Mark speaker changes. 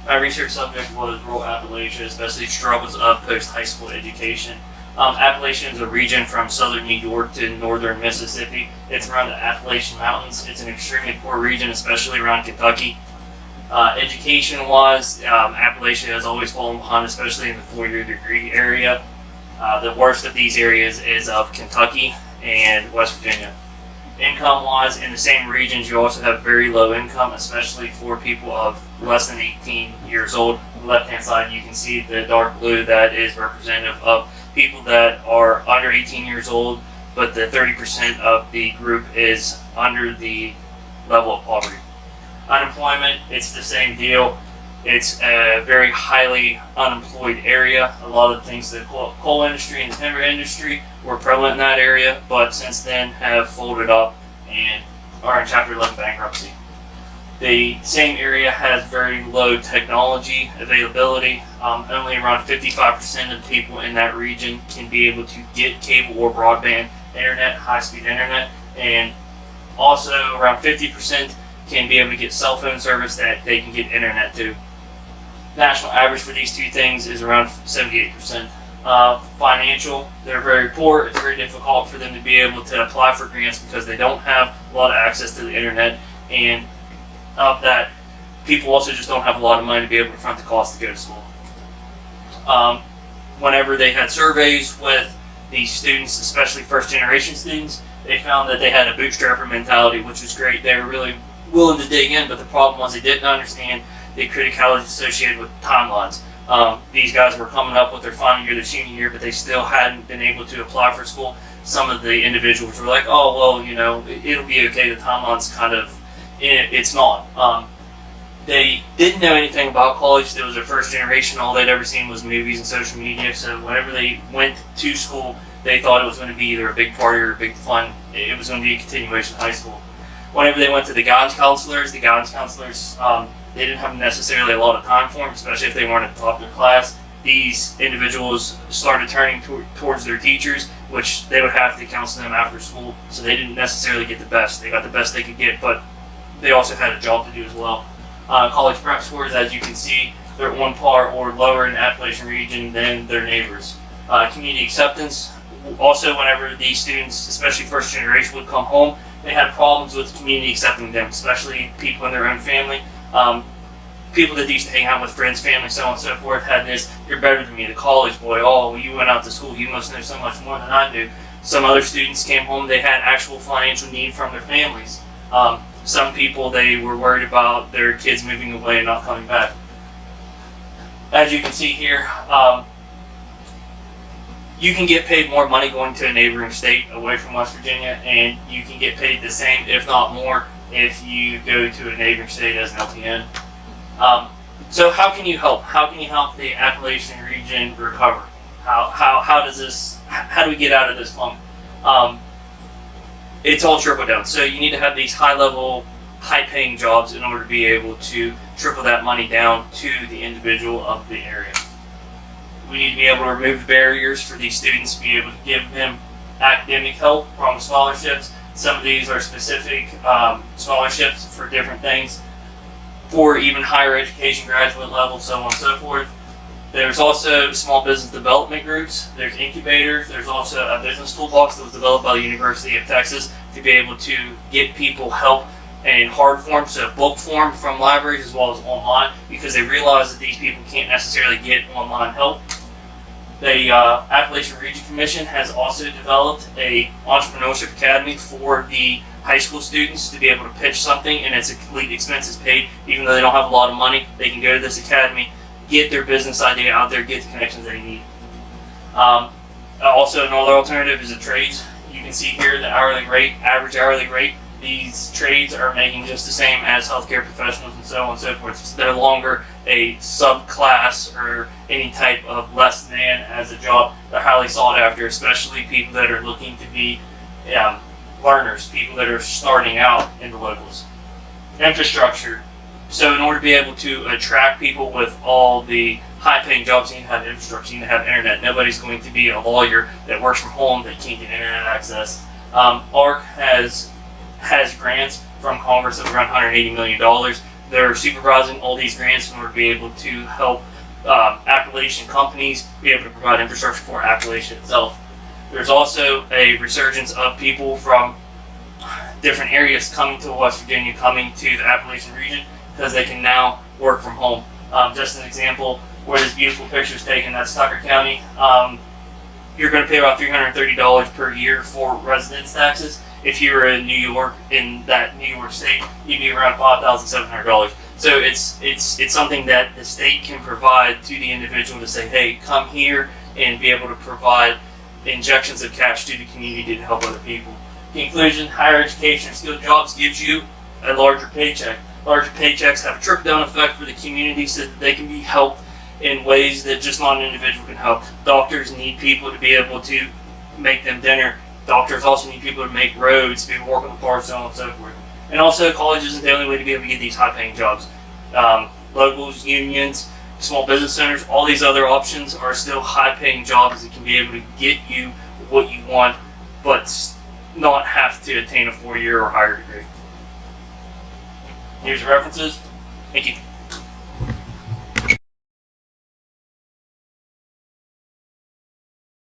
Speaker 1: My research subject was rural Appalachia, especially struggles of post-high school education. Appalachia is a region from southern New York to northern Mississippi. It's around the Appalachian Mountains. It's an extremely poor region, especially around Kentucky. Education-wise, Appalachia has always fallen behind, especially in the 4-year degree area. The worst of these areas is of Kentucky and West Virginia. Income-wise, in the same regions, you also have very low income, especially for people of less than 18 years old. On the left-hand side, you can see the dark blue that is representative of people that are under 18 years old, but the 30% of the group is under the level of poverty. Unemployment, it's the same deal. It's a very highly unemployed area. A lot of the things, the coal industry and the timber industry were prevalent in that area, but since then have folded up and are in Chapter 11 bankruptcy. The same area has very low technology availability. Only around 55% of the people in that region can be able to get cable or broadband internet, high-speed internet, and also around 50% can be able to get cell phone service that they can get internet to. National average for these two things is around 78%. Financial, they're very poor. It's very difficult for them to be able to apply for grants because they don't have a lot of access to the internet, and of that, people also just don't have a lot of money to be able to front the cost to go to school. Whenever they had surveys with the students, especially first generation students, they found that they had a bootstrapper mentality, which was great. They were really willing to dig in, but the problem was they didn't understand the criticality associated with timelines. These guys were coming up with their final year, their senior year, but they still hadn't been able to apply for school. Some of the individuals were like, oh, well, you know, it'll be okay, the timeline's kind of, it's not. They didn't know anything about college. It was their first generation. All they'd ever seen was movies and social media. So whenever they went to school, they thought it was going to be either a big party or a big fun. It was going to be a continuation of high school. Whenever they went to the guidance counselors, they didn't have necessarily a lot of time for them, especially if they weren't at the top of their class. These individuals started turning towards their teachers, which they would have to counsel them after school. So they didn't necessarily get the best. They got the best they could get, but they also had a job to do as well. College prep scores, as you can see, they're on par or lower in the Appalachian region than their neighbors. Community acceptance, also whenever these students, especially first generation, would come home, they had problems with community accepting them, especially people in their own family. People that used to hang out with friends, family, so on and so forth, had this, you're better than me, the college boy, oh, well, you went out to school, you must know so much more than I do. Some other students came home, they had actual financial need from their families. Some people, they were worried about their kids moving away and not coming back. As you can see here, you can get paid more money going to a neighboring state away from West Virginia, and you can get paid the same, if not more, if you go to a neighboring state as an LPN. So how can you help? How can you help the Appalachian region recover? How do we get out of this funk? It's all trickle down. So you need to have these high-level, high-paying jobs in order to be able to trickle that money down to the individual of the area. We need to be able to remove barriers for these students to be able to give them academic help from scholarships. Some of these are specific scholarships for different things, for even higher education, graduate level, so on and so forth. There's also small business development groups, there's incubators, there's also a business toolbox that was developed by the University of Texas to be able to get people help in hard form, so book form from libraries as well as online, because they realize that these people can't necessarily get online help. The Appalachian Region Commission has also developed a entrepreneurship academy for the high school students to be able to pitch something, and it's a complete expenses paid. Even though they don't have a lot of money, they can go to this academy, get their business idea out there, get the connections they need. Also, another alternative is the trades. You can see here the hourly rate, average hourly rate. These trades are making just the same as healthcare professionals and so on and so forth. So they're no longer a subclass or any type of less than as a job. They're highly sought after, especially people that are looking to be learners, people that are starting out in the locals. Infrastructure. So in order to be able to attract people with all the high-paying jobs, you need to have infrastructure, you need to have internet. Nobody's going to be a lawyer that works from home that can't get internet access. ARC has grants from Congress of around $180 million they're supervising all these grants in order to be able to help Appalachian companies be able to provide infrastructure for Appalachia itself. There's also a resurgence of people from different areas coming to West Virginia, coming to the Appalachian region, because they can now work from home. Just an example, where this beautiful picture is taken, that's Tucker County. You're going to pay about $330 per year for residence taxes. If you were in New York, in that New York state, you'd be around $5,700. So it's something that the state can provide to the individual to say, hey, come here and be able to provide injections of cash to the community to help other people. Conclusion, higher education and skilled jobs gives you a larger paycheck. Larger paychecks have a trickle-down effect for the community so that they can be helped in ways that just not an individual can help. Doctors need people to be able to make them dinner. Doctors also need people to make roads, to be able to work on the car, so on and so forth. And also, college isn't the only way to be able to get these high-paying jobs. Locals, unions, small business owners, all these other options are still high-paying jobs that can be able to get you what you want, but not have to attain a 4-year or higher degree. Here's your references. Thank you.